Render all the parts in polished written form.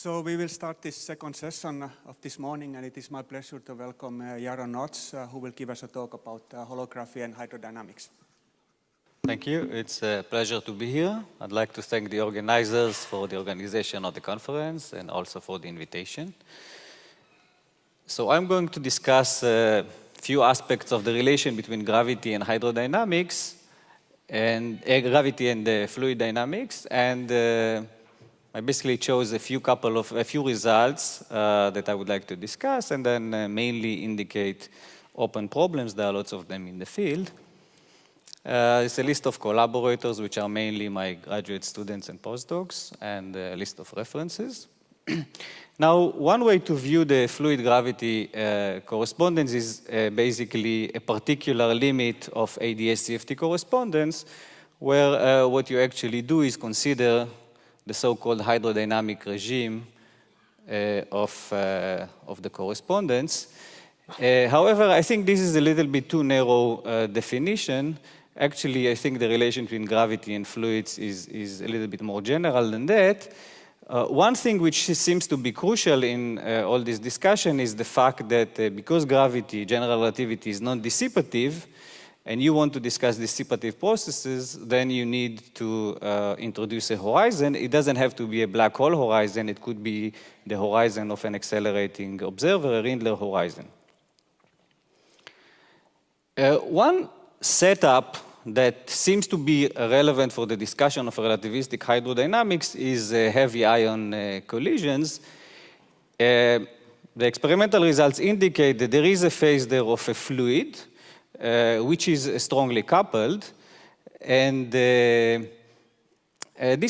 So we will start this second session of this morning, and it is my pleasure to welcome Yaron, who will give us a talk about holography and hydrodynamics. Thank you. It's a pleasure to be here. I'd like to thank the organizers for the organization of the conference and also for the invitation. So I'm going to discuss a few aspects of the relation between gravity and hydrodynamics, and gravity and fluid dynamics, and I basically chose a few results that I would like to discuss, and then mainly indicate open problems. There are lots of them in the field. It's a list of collaborators, which are mainly my graduate students and postdocs, and a list of references. Now, one way to view the fluid gravity correspondence is basically a particular limit of ADS-CFT correspondence, where what you actually do is consider the so-called hydrodynamic regime of the correspondence. However, I think this is a little bit too narrow definition. Actually, I think the relation between gravity and fluids is a little bit more general than that. One thing which seems to be crucial in all this discussion is the fact that because gravity, general relativity, is non-dissipative, and you want to discuss dissipative processes, then you need to introduce a horizon. It doesn't have to be a black hole horizon. It could be the horizon of an accelerating observer, a Rindler Horizon. One setup that seems to be relevant for the discussion of relativistic hydrodynamics is heavy-ion collisions. The experimental results indicate that there is a phase there of a fluid, which is strongly coupled, and this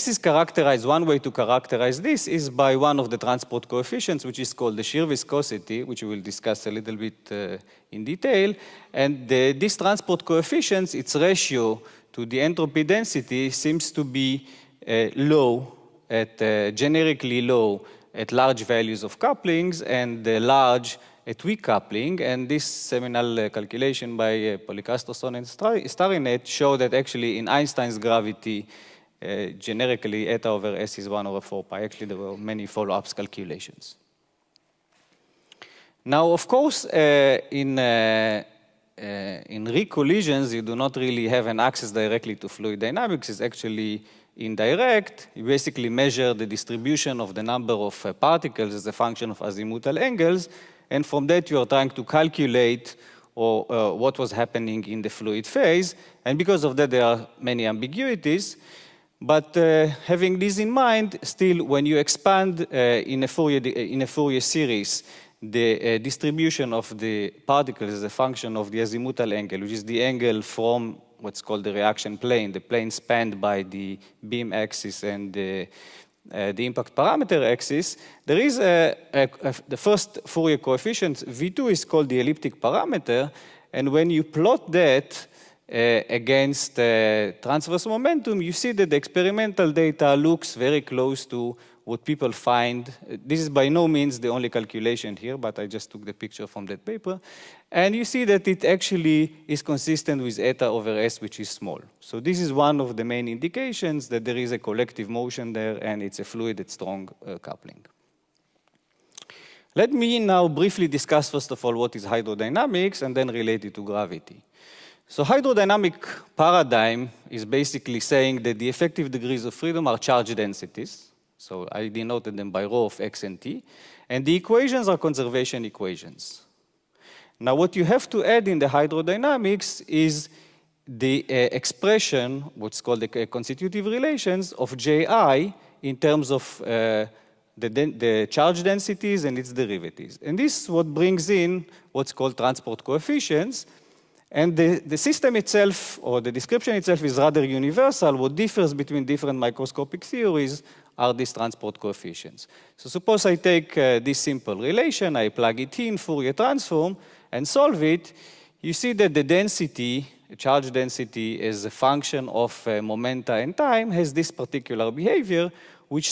is characterized, one way to characterize this is by one of the transport coefficients, which is called the shear viscosity, which we will discuss a little bit in detail. And this transport coefficient, its ratio to the entropy density seems to be low, generically low at large values of couplings, and large at weak coupling. And this seminal calculation by Polycastro and Starinet show that actually in Einstein's gravity, generically eta over S is 1 over 4 pi. Actually, there were many follow-ups calculations. Now, of course, in RHIC collisions, you do not really have an access directly to fluid dynamics. It's actually indirect. You basically measure the distribution of the number of particles as a function of azimuthal angles, and from that you are trying to calculate what was happening in the fluid phase. And because of that, there are many ambiguities. But having this in mind, still, when you expand in a Fourier series the distribution of the particles as a function of the azimuthal angle, which is the angle from what's called the reaction plane, the plane spanned by the beam axis and the impact parameter axis, there is the first Fourier coefficient, V2, is called the elliptic parameter, and when you plot that against transverse momentum, you see that the experimental data looks very close to what people find. This is by no means the only calculation here, but I just took the picture from that paper. And you see that it actually is consistent with eta over S, which is small. So this is one of the main indications that there is a collective motion there, and it's a fluid at strong coupling. Let me now briefly discuss, first of all, what is hydrodynamics, and then relate it to gravity. So hydrodynamic paradigm is basically saying that the effective degrees of freedom are charge densities. So I denoted them by rho of x and t. And the equations are conservation equations. Now what you have to add in the hydrodynamics is the expression, what's called the constitutive relations of Ji in terms of the charge densities and its derivatives. And this is what brings in what's called transport coefficients. And the system itself, or the description itself, is rather universal. What differs between different microscopic theories are these transport coefficients. So suppose I take this simple relation, I plug it in, Fourier transform, and solve it. You see that the density, charge density, as a function of momenta and time, has this particular behavior, which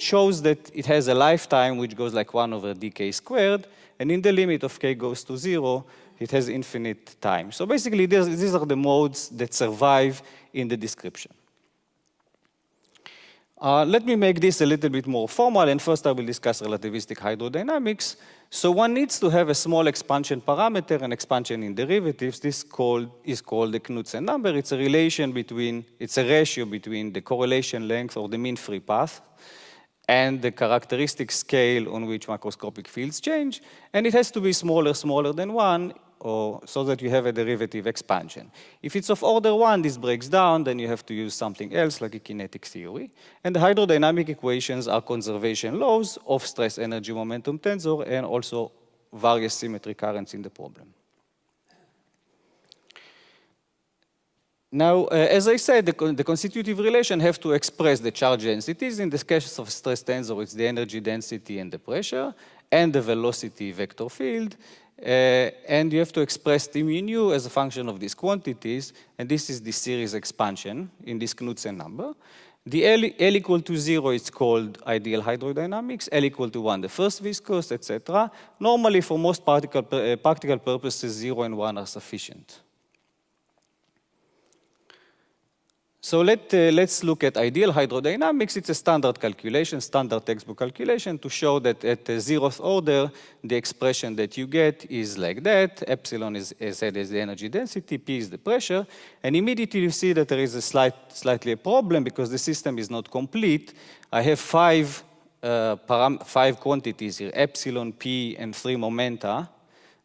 shows that it has a lifetime which goes like 1 over dk squared, and in the limit of k goes to 0, it has infinite time. So basically, these are the modes that survive in the description. Let me make this a little bit more formal, and first I will discuss relativistic hydrodynamics. So one needs to have a small expansion parameter and expansion in derivatives. This is called the Knudsen number. It's a relation between, it's a ratio between the correlation length or the mean free path and the characteristic scale on which macroscopic fields change, and it has to be smaller than 1, or so that you have a derivative expansion. If it's of order 1, this breaks down, then you have to use something else like a kinetic theory. And the hydrodynamic equations are conservation laws of stress energy momentum tensor and also various symmetry currents in the problem. Now, as I said, the constitutive relation have to express the charge densities. In the case of stress tensor, it's the energy density and the pressure, and the velocity vector field. And you have to express T mu nu as a function of these quantities, and this is the series expansion in this Knudsen number. The L equal to 0 is called ideal hydrodynamics, L equal to 1 the first viscous, etc. Normally, for most practical purposes, 0 and 1 are sufficient. So let's look at ideal hydrodynamics. It's a standard calculation, standard textbook calculation to show that at the 0th order, the expression that you get is like that. Epsilon is said as the energy density, P is the pressure. And immediately you see that there is a slightly a problem because the system is not complete. I have five quantities here, epsilon, P, and 3 momenta.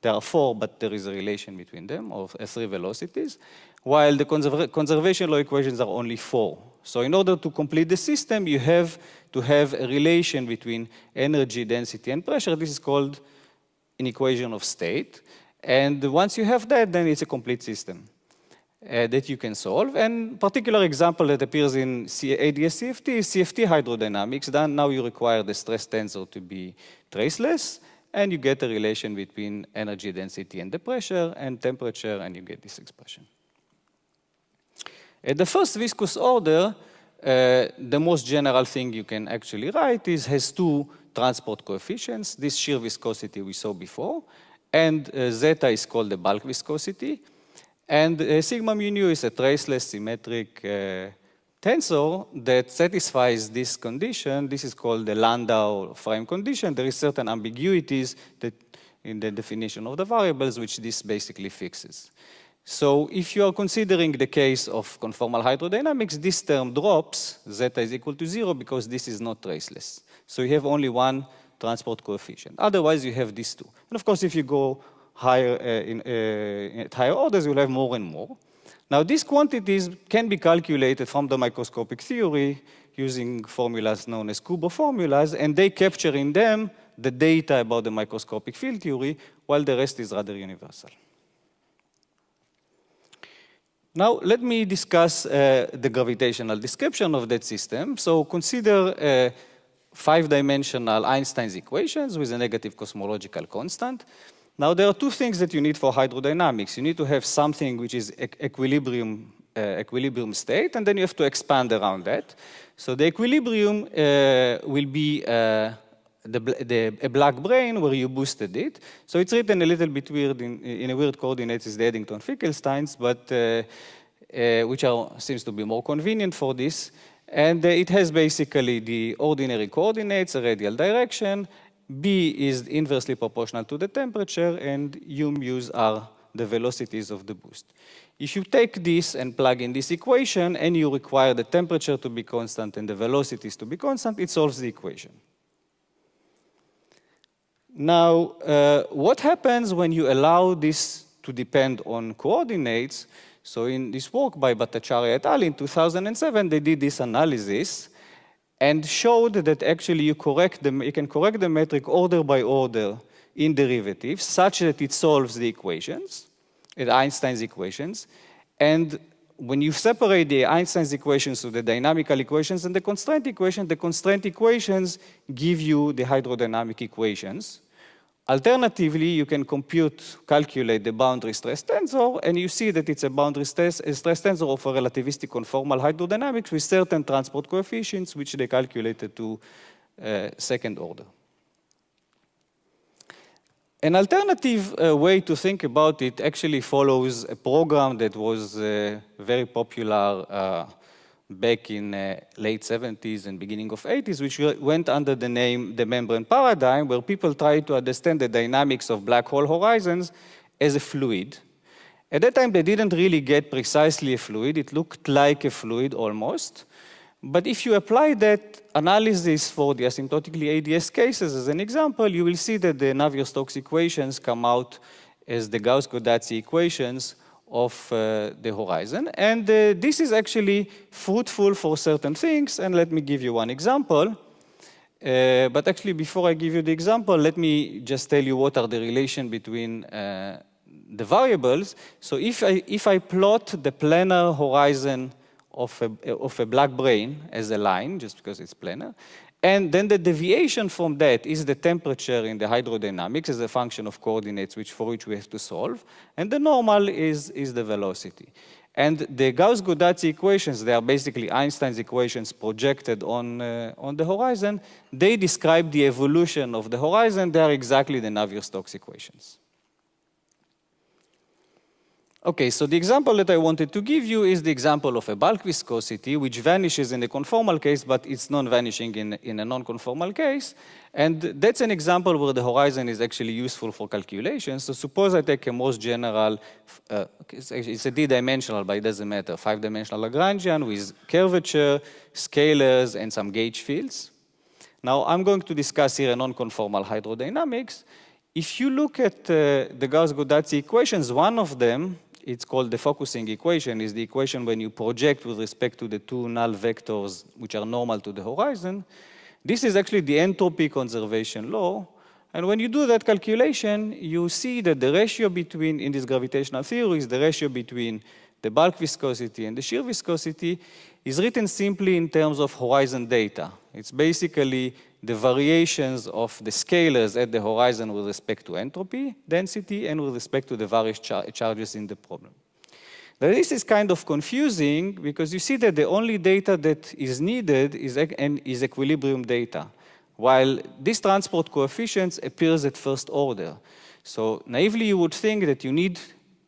There are 4, but there is a relation between them of 3 velocities, while the conservation law equations are only 4. So in order to complete the system, you have to have a relation between energy, density, and pressure. This is called an equation of state. And once you have that, then it's a complete system that you can solve. And particular example that appears in ADS-CFT is CFT hydrodynamics. Then now you require the stress tensor to be traceless, and you get a relation between energy density and the pressure and temperature, and you get this expression. At the first viscous order, the most general thing you can actually write has 2 transport coefficients. This shear viscosity we saw before, and zeta is called the bulk viscosity. And sigma mu nu is a traceless symmetric tensor that satisfies this condition. This is called the Landau frame condition. There is certain ambiguities that in the definition of the variables, which this basically fixes. So if you are considering the case of conformal hydrodynamics, this term drops, zeta is equal to 0, because this is not traceless. So you have only 1 transport coefficient. Otherwise, you have these 2. And of course, if you go higher at higher orders, you'll have more and more. Now, these quantities can be calculated from the microscopic theory using formulas known as Kubo formulas, and they capture in them the data about the microscopic field theory, while the rest is rather universal. Now, let me discuss the gravitational description of that system. So consider 5-dimensional Einstein's equations with a negative cosmological constant. Now, there are 2 things that you need for hydrodynamics. You need to have something which is equilibrium state, and then you have to expand around that. So the equilibrium will be a black brane where you boosted it. So it's written a little bit weird in a weird coordinates is the Eddington-Finkelsteins, but which seems to be more convenient for this. And it has basically the ordinary coordinates, a radial direction. B is inversely proportional to the temperature, and U mu's are the velocities of the boost. If you take this and plug in this equation, and you require the temperature to be constant and the velocities to be constant, it solves the equation. Now, what happens when you allow this to depend on coordinates? So in this work by Bhattacharya et al. In 2007, they did this analysis and showed that actually you can correct the metric order by order in derivatives such that it solves the equations, Einstein's equations. And when you separate the Einstein's equations to the dynamical equations and the constraint equations give you the hydrodynamic equations. Alternatively, you can calculate the boundary stress tensor, and you see that it's a boundary stress tensor of a relativistic conformal hydrodynamics with certain transport coefficients, which they calculated to second order. An alternative way to think about it actually follows a program that was very popular back in late 70s and beginning of 80s, which went under the name the membrane paradigm, where people tried to understand the dynamics of black hole horizons as a fluid. At that time, they didn't really get precisely a fluid. It looked like a fluid almost. But if you apply that analysis for the asymptotically ADS cases as an example, you will see that the Navier-Stokes equations come out as the Gauss-Godazzi equations of the horizon. And this is actually fruitful for certain things. And let me give you one example. But actually, before I give you the example, let me just tell you what are the relation between the variables. So if I plot the planar horizon of a black brane as a line, just because it's planar, and then the deviation from that is the temperature in the hydrodynamics as a function of coordinates for which we have to solve, and the normal is the velocity. And the Gauss-Godazzi equations, they are basically Einstein's equations projected on the horizon. They describe the evolution of the horizon. They are exactly the Navier-Stokes equations. Okay, so the example that I wanted to give you is the example of a bulk viscosity, which vanishes in the conformal case, but it's non-vanishing in a non-conformal case. And that's an example where the horizon is actually useful for calculations. So suppose I take a most general, it's a d-dimensional, but it doesn't matter, 5-dimensional Lagrangian with curvature, scalars, and some gauge fields. Now, I'm going to discuss here a non-conformal hydrodynamics. If you look at the Gauss-Godazzi equations, one of them, it's called the focusing equation, is the equation when you project with respect to the two null vectors which are normal to the horizon. This is actually the entropy conservation law. And when you do that calculation, you see that the ratio between, in this gravitational theory, is the ratio between the bulk viscosity and the shear viscosity is written simply in terms of horizon data. It's basically the variations of the scalars at the horizon with respect to entropy density and with respect to the various charges in the problem. Now, this is kind of confusing because you see that the only data that is needed is equilibrium data, while these transport coefficients appears at first order. So naively, you would think that you need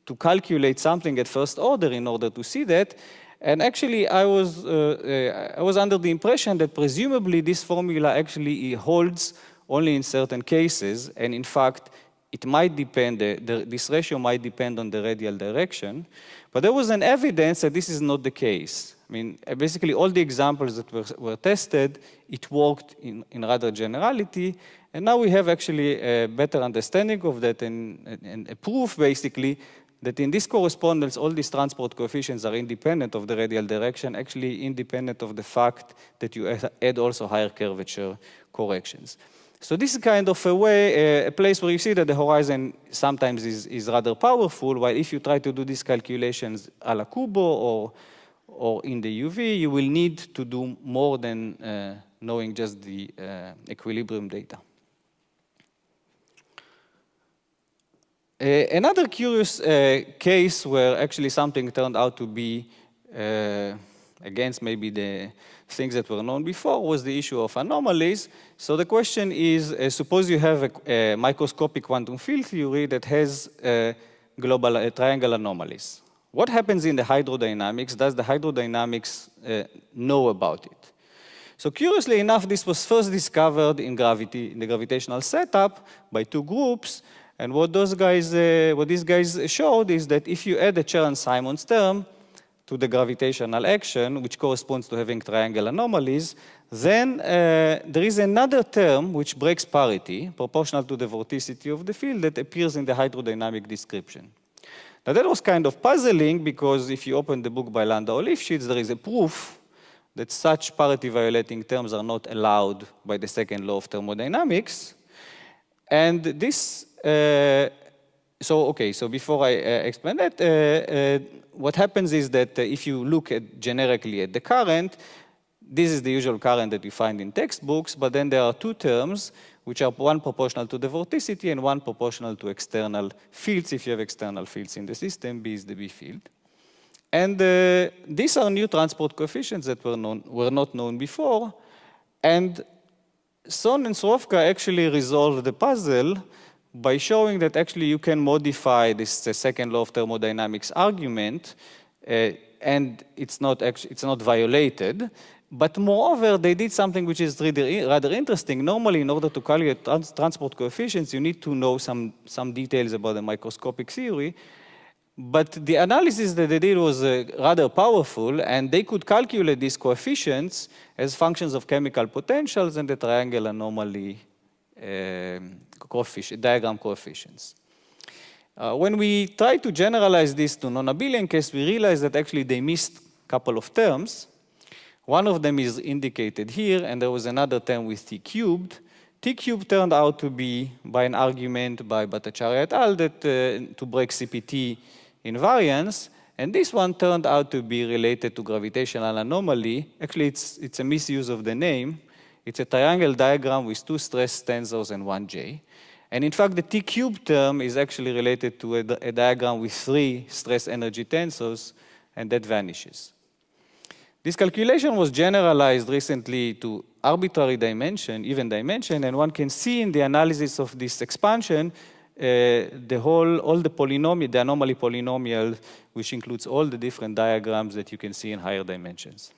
to calculate something at first order in order to see that. And actually, I was under the impression that presumably this formula actually holds only in certain cases. And in fact, it might depend, this ratio might depend on the radial direction. But there was an evidence that this is not the case. I mean, basically all the examples that were tested, it worked in rather generality. And now we have actually a better understanding of that and a proof, basically, that in this correspondence, all these transport coefficients are independent of the radial direction, actually independent of the fact that you add also higher curvature corrections. So this is kind of a way, a place where you see that the horizon sometimes is rather powerful, while if you try to do these calculations a la Kubo or in the UV, you will need to do more than knowing just the equilibrium data. Another curious case where actually something turned out to be against maybe the things that were known before was the issue of anomalies. So the question is, suppose you have a microscopic quantum field theory that has global triangle anomalies. What happens in the hydrodynamics? Does the hydrodynamics know about it? So curiously enough, this was first discovered in the gravitational setup by two groups. And what these guys showed is that if you add a Chern-Simons term to the gravitational action, which corresponds to having triangle anomalies, then there is another term which breaks parity, proportional to the vorticity of the field, that appears in the hydrodynamic description. Now that was kind of puzzling because if you open the book by Landau-Lifshitz, there is a proof that such parity-violating terms are not allowed by the second law of thermodynamics. And this, so before I explain that, what happens is that if you look generically at the current, this is the usual current that you find in textbooks, but then there are two terms, which are one proportional to the vorticity and one proportional to external fields. If you have external fields in the system, B is the B field. And these are new transport coefficients that were not known before. And Son and Srovka actually resolved the puzzle by showing that actually you can modify this second law of thermodynamics argument and it's not violated. But moreover, they did something which is rather interesting. Normally, in order to calculate transport coefficients, you need to know some details about the microscopic theory. But the analysis that they did was rather powerful, and they could calculate these coefficients as functions of chemical potentials and the triangle anomaly diagram coefficients. When we try to generalize this to non-abelian case, we realize that actually they missed a couple of terms. One of them is indicated here, and there was another term with t cubed. T cubed turned out to be, by an argument by Bhattacharya et al., that to break CPT invariance, and this one turned out to be related to gravitational anomaly. Actually, it's a misuse of the name. It's a triangle diagram with 2 stress tensors and 1 J. And in fact, the T cubed term is actually related to a diagram with 3 stress energy tensors, and that vanishes. This calculation was generalized recently to arbitrary dimension, even dimension, and one can see in the analysis of this expansion all the polynomial, the anomaly polynomial, which includes all the different diagrams that you can see in higher dimensions.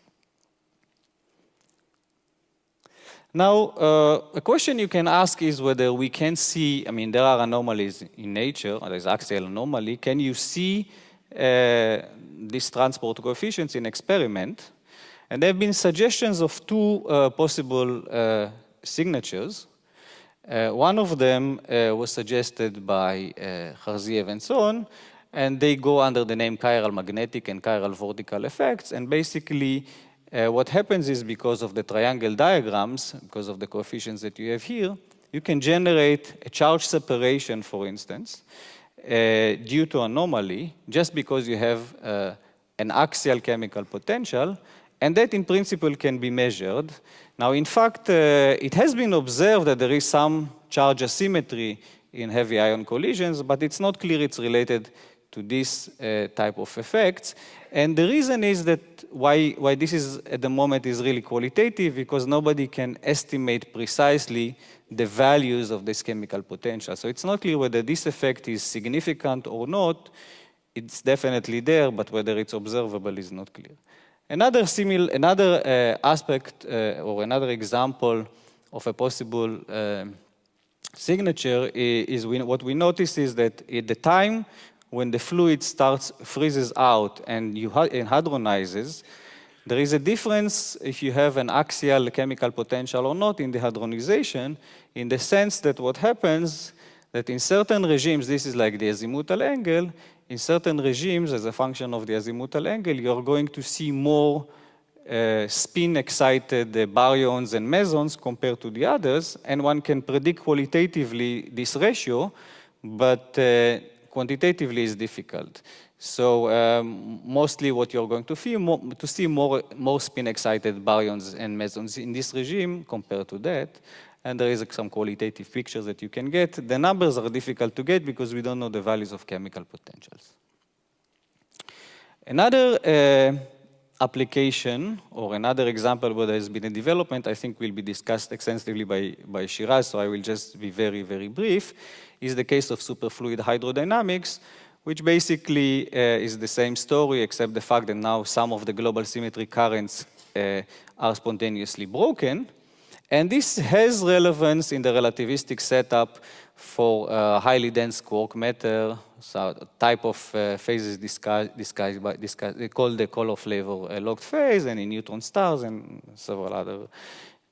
Now, a question you can ask is whether we can see, I mean, there are anomalies in nature, there's axial anomaly. Can you see these transport coefficients in experiment? And there have been suggestions of 2 possible signatures. One of them was suggested by Kharziev and so on, and they go under the name chiral magnetic and chiral vortical effects. And basically, what happens is because of the triangle diagrams, because of the coefficients that you have here, you can generate a charge separation, for instance, due to anomaly, just because you have an axial chemical potential, and that in principle can be measured. Now, in fact, it has been observed that there is some charge asymmetry in heavy ion collisions, but it's not clear it's related to this type of effects. And the reason is that why this is at the moment is really qualitative, because nobody can estimate precisely the values of this chemical potential. So it's not clear whether this effect is significant or not. It's definitely there, but whether it's observable is not clear. Another aspect or another example of a possible signature is what we notice is that at the time when the fluid freezes out and hadronizes, there is a difference if you have an axial chemical potential or not in the hadronization, in the sense that what happens that in certain regimes, this is like the azimuthal angle, in certain regimes, as a function of the azimuthal angle, you're going to see more spin-excited baryons and mesons compared to the others, and one can predict qualitatively this ratio, but quantitatively is difficult. So mostly what you're going to see more spin-excited baryons and mesons in this regime compared to that. And there is some qualitative pictures that you can get. The numbers are difficult to get because we don't know the values of chemical potentials. Another application or another example where there has been a development, I think will be discussed extensively by Shiraz, so I will just be very, very brief, is the case of superfluid hydrodynamics, which basically is the same story, except the fact that now some of the global symmetry currents are spontaneously broken. And this has relevance in the relativistic setup for highly dense quark matter, so type of phases they call the color flavor locked phase, and in neutron stars and several other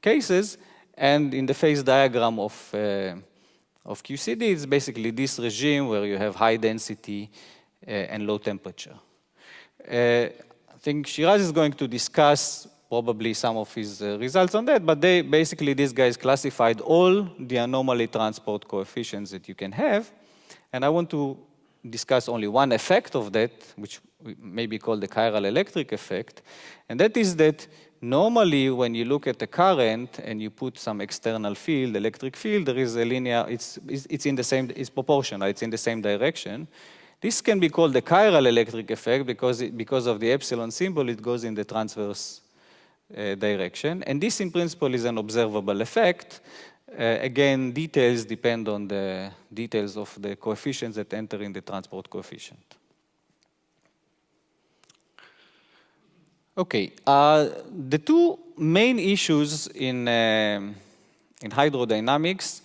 cases. And in the phase diagram of QCD, it's basically this regime where you have high density and low temperature. I think Shiraz is going to discuss probably some of his results on that, but these guys classified all the anomaly transport coefficients that you can have, and I want to discuss only one effect of that, which may be called the chiral electric effect, and that is that normally when you look at the current and you put some external field, electric field, there is a linear, it's proportional, it's in the same direction. This can be called the chiral electric effect because of the epsilon symbol, it goes in the transverse direction. And this, in principle, is an observable effect. Again, details depend on the details of the coefficients that enter in the transport coefficient. Okay, the two main issues in hydrodynamics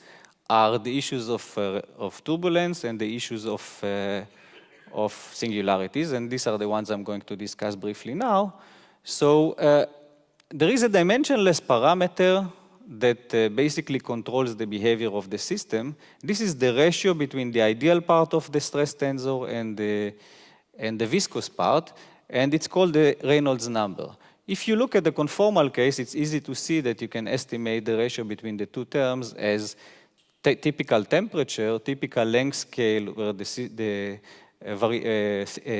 are the issues of turbulence and the issues of singularities, and these are the ones I'm going to discuss briefly now. So there is a dimensionless parameter that basically controls the behavior of the system. This is the ratio between the ideal part of the stress tensor and the viscous part, and it's called the Reynolds number. If you look at the conformal case, it's easy to see that you can estimate the ratio between the two terms as typical temperature, typical length scale where the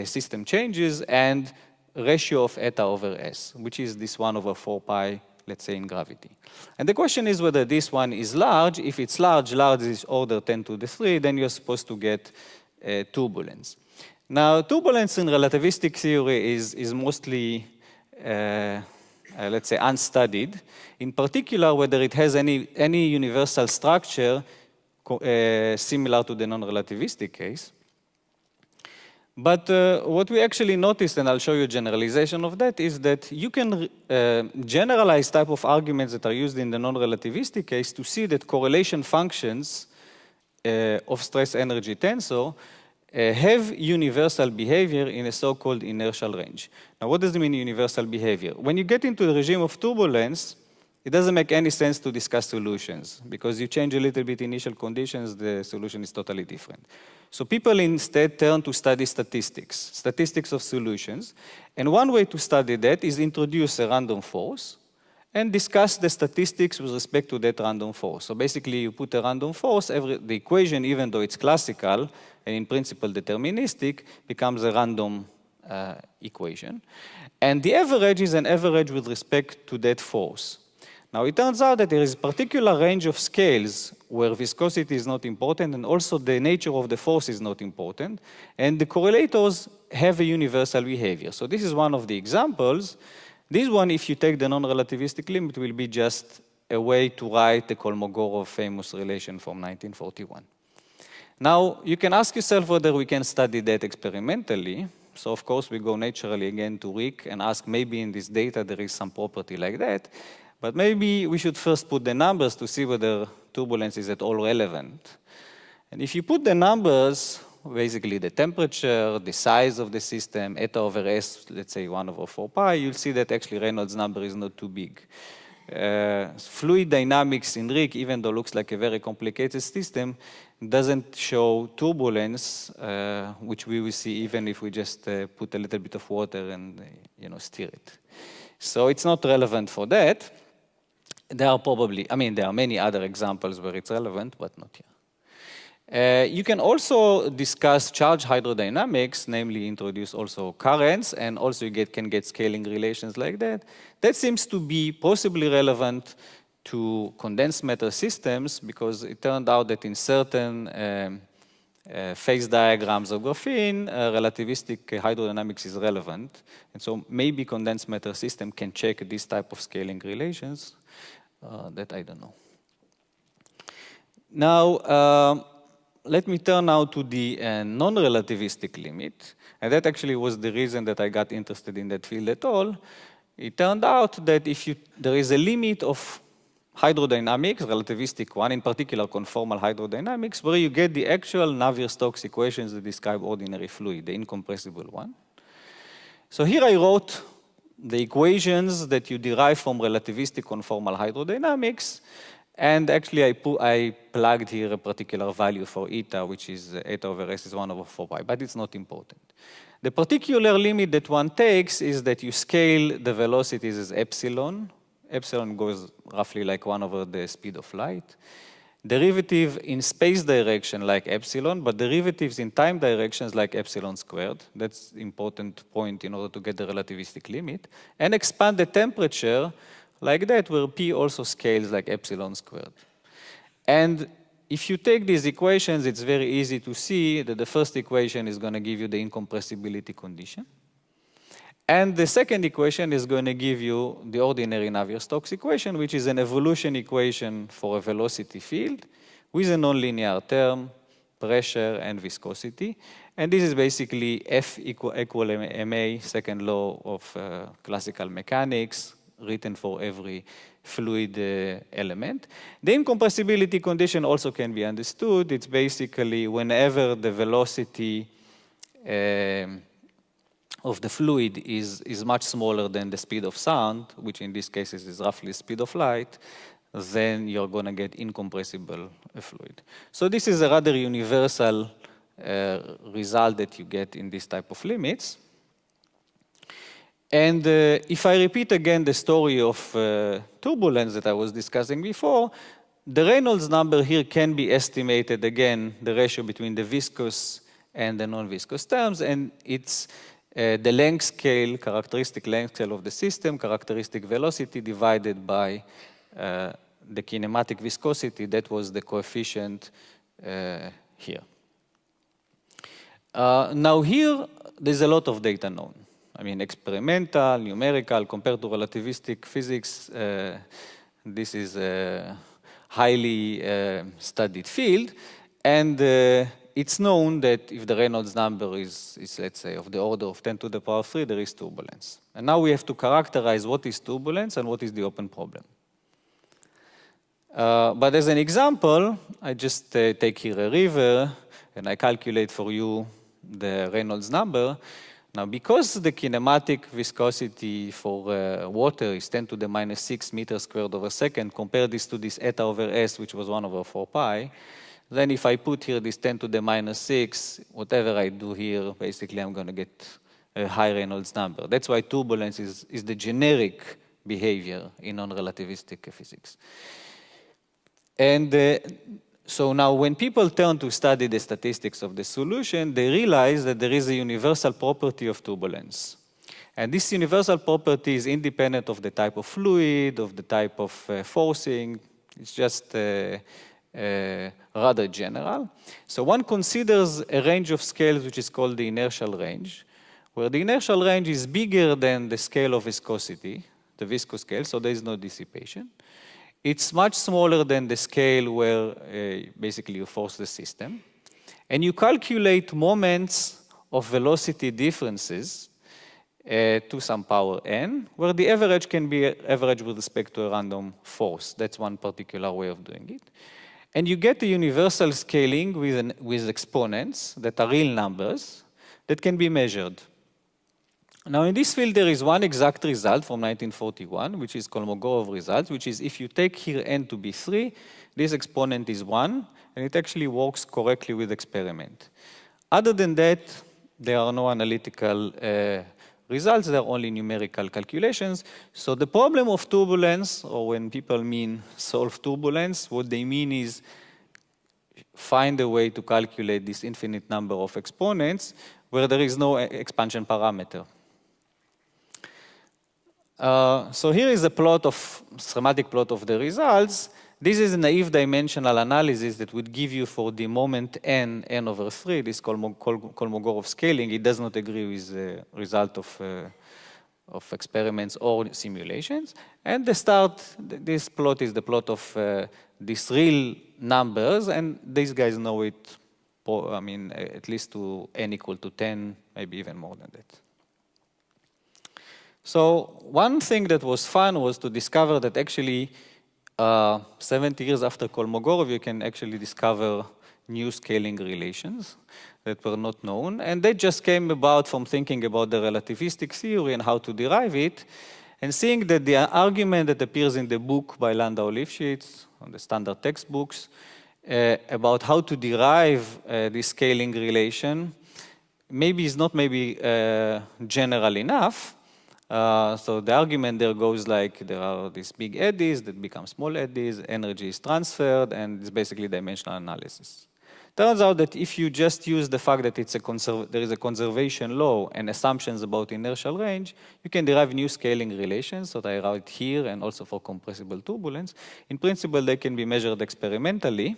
system changes, and ratio of eta over s, which is this 1 over 4 pi, let's say, in gravity. And the question is whether this one is large. If it's large is order 10 to the 3, then you're supposed to get turbulence. Now, turbulence in relativistic theory is mostly, let's say, unstudied. In particular, whether it has any universal structure similar to the non-relativistic case. But what we actually noticed, and I'll show you a generalization of that, is that you can generalize type of arguments that are used in the non-relativistic case to see that correlation functions of stress energy tensor have universal behavior in a so-called inertial range. Now, what does it mean, universal behavior? When you get into the regime of turbulence, it doesn't make any sense to discuss solutions, because you change a little bit initial conditions, the solution is totally different. So people instead turn to study statistics of solutions. And one way to study that is introduce a random force and discuss the statistics with respect to that random force. So basically, you put a random force, the equation, even though it's classical and in principle deterministic, becomes a random equation. And the average is an average with respect to that force. Now, it turns out that there is a particular range of scales where viscosity is not important, and also the nature of the force is not important, and the correlators have a universal behavior. So this is one of the examples. This one, if you take the non-relativistic limit, will be just a way to write the Kolmogorov famous relation from 1941. Now, you can ask yourself whether we can study that experimentally. So, of course, we go naturally again to RHIC and ask maybe in this data there is some property like that. But maybe we should first put the numbers to see whether turbulence is at all relevant. And if you put the numbers, basically the temperature, the size of the system, eta over s, let's say 1 over 4 pi, you'll see that actually Reynolds number is not too big. Fluid dynamics in RHIC, even though it looks like a very complicated system, doesn't show turbulence, which we will see even if we just put a little bit of water and stir it. So it's not relevant for that. There are probably, there are many other examples where it's relevant, but not here. You can also discuss charge hydrodynamics, namely introduce also currents, and also you can get scaling relations like that. That seems to be possibly relevant to condensed matter systems, because it turned out that in certain phase diagrams of graphene, relativistic hydrodynamics is relevant. And so maybe condensed matter system can check this type of scaling relations. That I don't know. Now, let me turn now to the non-relativistic limit. And that actually was the reason that I got interested in that field at all. It turned out that there is a limit of hydrodynamics, relativistic one, in particular conformal hydrodynamics, where you get the actual Navier-Stokes equations that describe ordinary fluid, the incompressible one. So here I wrote the equations that you derive from relativistic conformal hydrodynamics, and actually I plugged here a particular value for eta, which is eta over s is 1 over 4 pi, but it's not important. The particular limit that one takes is that you scale the velocities as epsilon. Epsilon goes roughly like 1 over the speed of light. Derivative in space direction like epsilon, but derivatives in time directions like epsilon squared. That's the important point in order to get the relativistic limit. And expand the temperature like that, where P also scales like epsilon squared. And if you take these equations, it's very easy to see that the first equation is going to give you the incompressibility condition. And the second equation is going to give you the ordinary Navier-Stokes equation, which is an evolution equation for a velocity field with a nonlinear term pressure, and viscosity. And this is basically F equal ma, second law of classical mechanics, written for every fluid element. The incompressibility condition also can be understood. It's basically whenever the velocity of the fluid is much smaller than the speed of sound, which in this case is roughly the speed of light, then you're going to get incompressible fluid. So this is a rather universal result that you get in this type of limits. And if I repeat again the story of turbulence that I was discussing before, the Reynolds number here can be estimated, again, the ratio between the viscous and the non-viscous terms, and it's the length scale, characteristic length scale of the system, characteristic velocity divided by the kinematic viscosity. That was the coefficient here. Now here, there's a lot of data known. I mean, experimental, numerical, compared to relativistic physics, this is a highly studied field. And it's known that if the Reynolds number is, let's say, of the order of 10 to the power 3, there is turbulence. And now we have to characterize what is turbulence and what is the open problem. But as an example, I just take here a river, and I calculate for you the Reynolds number. Now, because the kinematic viscosity for water is 10 to the minus 6 meters squared over second, compare this to this eta over s, which was 1 over 4 pi, then if I put here this 10 to the minus 6, whatever I do here, basically I'm going to get a high Reynolds number. That's why turbulence is the generic behavior in non-relativistic physics. And so now when people turn to study the statistics of the solution, they realize that there is a universal property of turbulence. And this universal property is independent of the type of fluid, of the type of forcing. It's just rather general. So one considers a range of scales which is called the inertial range, where the inertial range is bigger than the scale of viscosity, the viscous scale, so there is no dissipation. It's much smaller than the scale where basically you force the system. And you calculate moments of velocity differences to some power n, where the average can be average with respect to a random force. That's one particular way of doing it. And you get a universal scaling with exponents that are real numbers that can be measured. Now, in this field, there is one exact result from 1941, which is Kolmogorov result, which is if you take here n to be 3, this exponent is 1, and it actually works correctly with experiment. Other than that, there are no analytical results, there are only numerical calculations. So the problem of turbulence, or when people mean solve turbulence, what they mean is find a way to calculate this infinite number of exponents where there is no expansion parameter. So here is a schematic plot of the results. This is a naive dimensional analysis that would give you for the moment n over 3, this Kolmogorov scaling. It does not agree with the result of experiments or simulations. And this plot is the plot of these real numbers, and these guys know it, I mean, at least to n equal to 10, maybe even more than that. So one thing that was fun was to discover that actually 70 years after Kolmogorov, you can actually discover new scaling relations that were not known. And they just came about from thinking about the relativistic theory and how to derive it, and seeing that the argument that appears in the book by Landau-Lifshitz, on the standard textbooks, about how to derive this scaling relation, maybe is not general enough. So the argument there goes like there are these big eddies that become small eddies, energy is transferred, and it's basically dimensional analysis. Turns out that if you just use the fact that there is a conservation law and assumptions about inertial range, you can derive new scaling relations that I write here and also for compressible turbulence. In principle, they can be measured experimentally.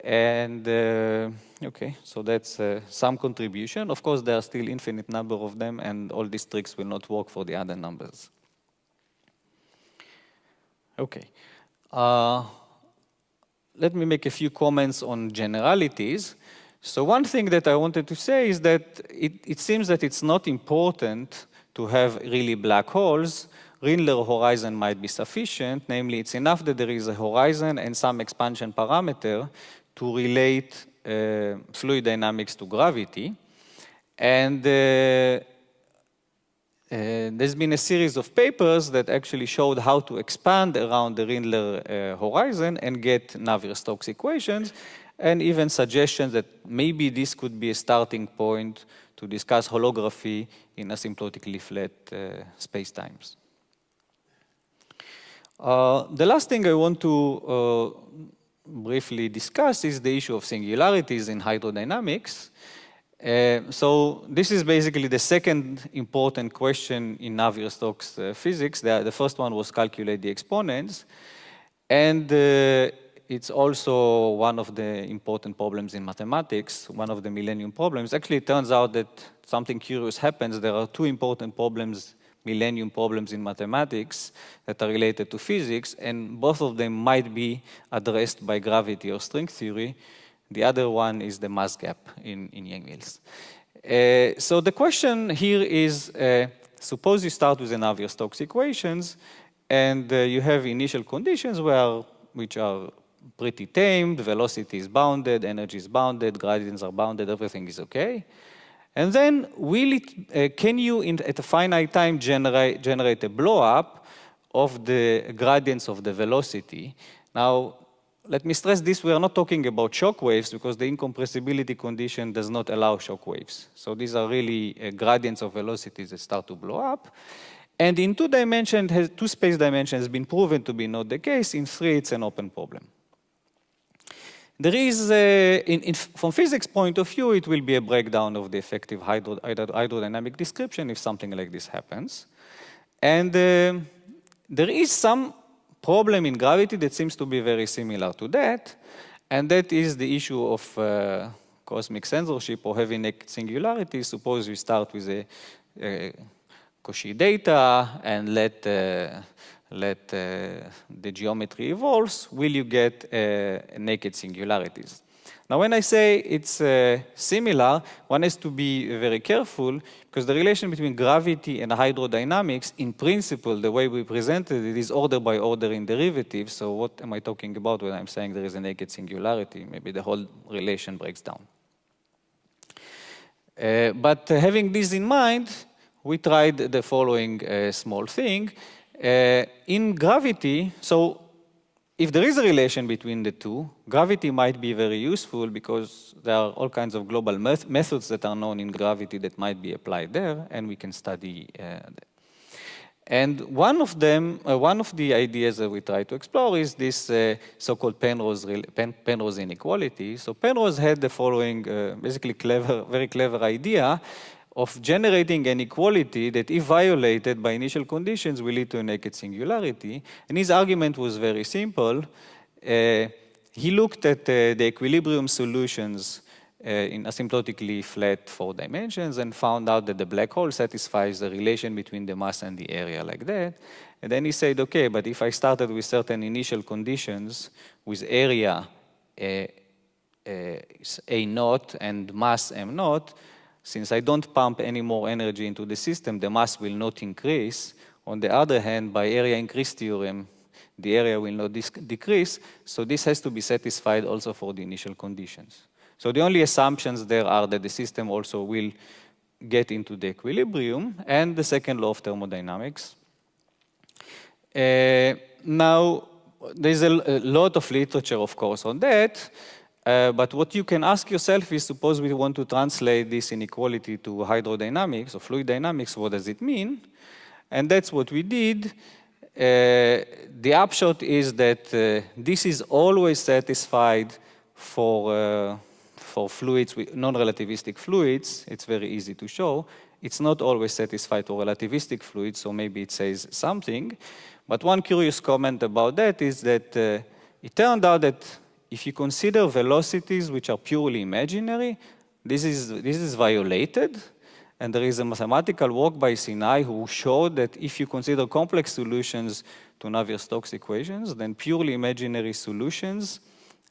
And okay, so that's some contribution. Of course, there are still infinite number of them, and all these tricks will not work for the other numbers. Okay. let me make a few comments on generalities. So one thing that I wanted to say is that it seems that it's not important to have really black holes. Rindler horizon might be sufficient. Namely, it's enough that there is a horizon and some expansion parameter to relate fluid dynamics to gravity. And there's been a series of papers that actually showed how to expand around the Rindler horizon and get Navier-Stokes equations, and even suggestions that maybe this could be a starting point to discuss holography in asymptotically flat spacetimes. The last thing I want to briefly discuss is the issue of singularities in hydrodynamics. So this is basically the second important question in Navier-Stokes physics. The first one was calculate the exponents. And it's also one of the important problems in mathematics, one of the millennium problems. Actually, it turns out that something curious happens. There are two important problems, millennium problems in mathematics that are related to physics, and both of them might be addressed by gravity or string theory. The other one is the mass gap in Yang-Mills. So the question here is, suppose you start with the Navier-Stokes equations, and you have initial conditions which are pretty tamed, velocity is bounded, energy is bounded, gradients are bounded, everything is okay. And then can you, at a finite time, generate a blow-up of the gradients of the velocity? Now, let me stress this, we are not talking about shock waves because the incompressibility condition does not allow shock waves. So these are really gradients of velocities that start to blow up. And in two space dimensions has been proven to be not the case. In three, it's an open problem. There is, from physics point of view, it will be a breakdown of the effective hydrodynamic description if something like this happens. And there is some problem in gravity that seems to be very similar to that, and that is the issue of cosmic censorship or heavy naked singularities. Suppose you start with a Cauchy data and let the geometry evolves, will you get naked singularities? Now, when I say it's similar, one has to be very careful because the relation between gravity and hydrodynamics, in principle, the way we presented it is order by order in derivatives. So what am I talking about when I'm saying there is a naked singularity? Maybe the whole relation breaks down. But having this in mind, we tried the following small thing. In gravity, so if there is a relation between the two, gravity might be very useful because there are all kinds of global methods that are known in gravity that might be applied there, and we can study that. And one of the ideas that we try to explore is this so-called Penrose inequality. So Penrose had the following basically very clever idea of generating an equality that, if violated by initial conditions, will lead to a naked singularity. And his argument was very simple. He looked at the equilibrium solutions in asymptotically flat 4 dimensions and found out that the black hole satisfies the relation between the mass and the area like that. And then he said, okay, but if I started with certain initial conditions with area A naught and mass M naught, since I don't pump any more energy into the system, the mass will not increase. On the other hand, by area increase theorem, the area will not decrease. So this has to be satisfied also for the initial conditions. So the only assumptions there are that the system also will get into the equilibrium, and the second law of thermodynamics. Now, there's a lot of literature, of course, on that. But what you can ask yourself is, suppose we want to translate this inequality to hydrodynamics or fluid dynamics, what does it mean? And that's what we did. The upshot is that this is always satisfied for fluids, non-relativistic fluids. It's very easy to show. It's not always satisfied for relativistic fluids, so maybe it says something. But one curious comment about that is that it turned out that if you consider velocities which are purely imaginary, this is violated. And there is a mathematical work by Sinai who showed that if you consider complex solutions to Navier-Stokes equations, then purely imaginary solutions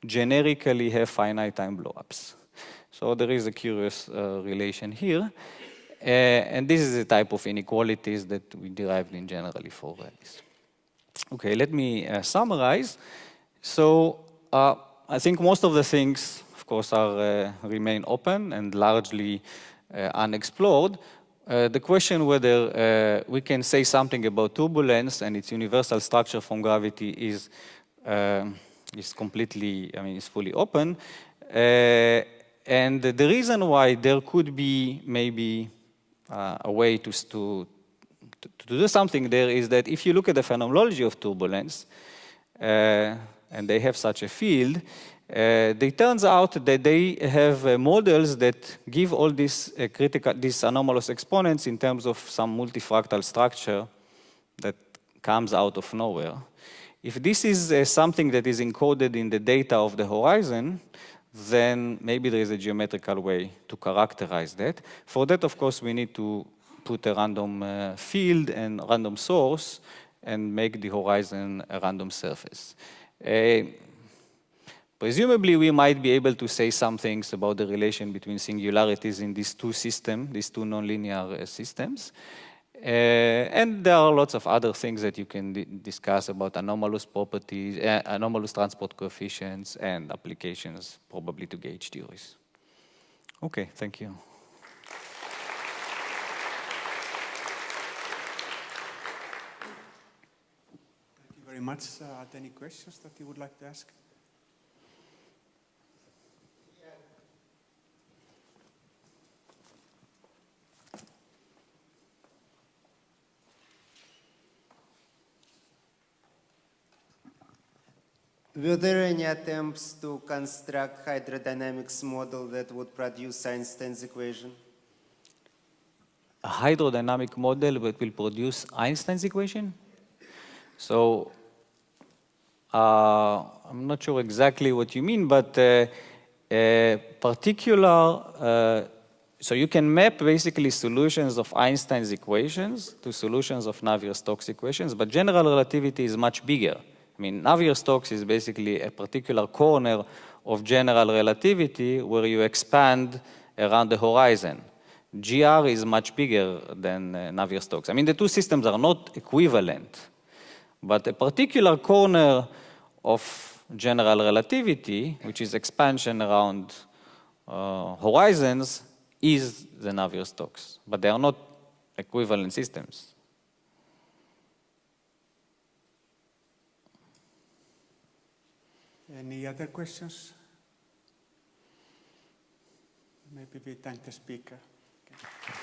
generically have finite time blowups. So there is a curious relation here. And this is the type of inequalities that we derived in generally for this. Okay, let me summarize. So I think most of the things, of course, are remain open and largely unexplored. The question whether we can say something about turbulence and its universal structure from gravity is completely, is fully open. And the reason why there could be maybe a way to do something there is that if you look at the phenomenology of turbulence, and they have such a field, it turns out that they have models that give all these these anomalous exponents in terms of some multifractal structure that comes out of nowhere. If this is something that is encoded in the data of the horizon, then maybe there is a geometrical way to characterize that. For that, of course, we need to put a random field and random source and make the horizon a random surface. Presumably, we might be able to say some things about the relation between singularities in these two systems, these two nonlinear systems. And there are lots of other things that you can discuss about anomalous properties, anomalous transport coefficients, and applications probably to gauge theories. Okay, thank you. Thank you very much. Are there any questions that you would like to ask? Were there any attempts to construct hydrodynamics model that would produce Einstein's equation? A hydrodynamic model that will produce Einstein's equation? So I'm not sure exactly what you mean, but so you can map basically solutions of Einstein's equations to solutions of Navier-Stokes equations, but general relativity is much bigger. I mean, Navier-Stokes is basically a particular corner of general relativity where you expand around the horizon. GR is much bigger than Navier-Stokes. I mean, the two systems are not equivalent, but a particular corner of general relativity, which is expansion around horizons, is the Navier-Stokes, but they are not equivalent systems. Any other questions? Maybe we thank the speaker. Okay.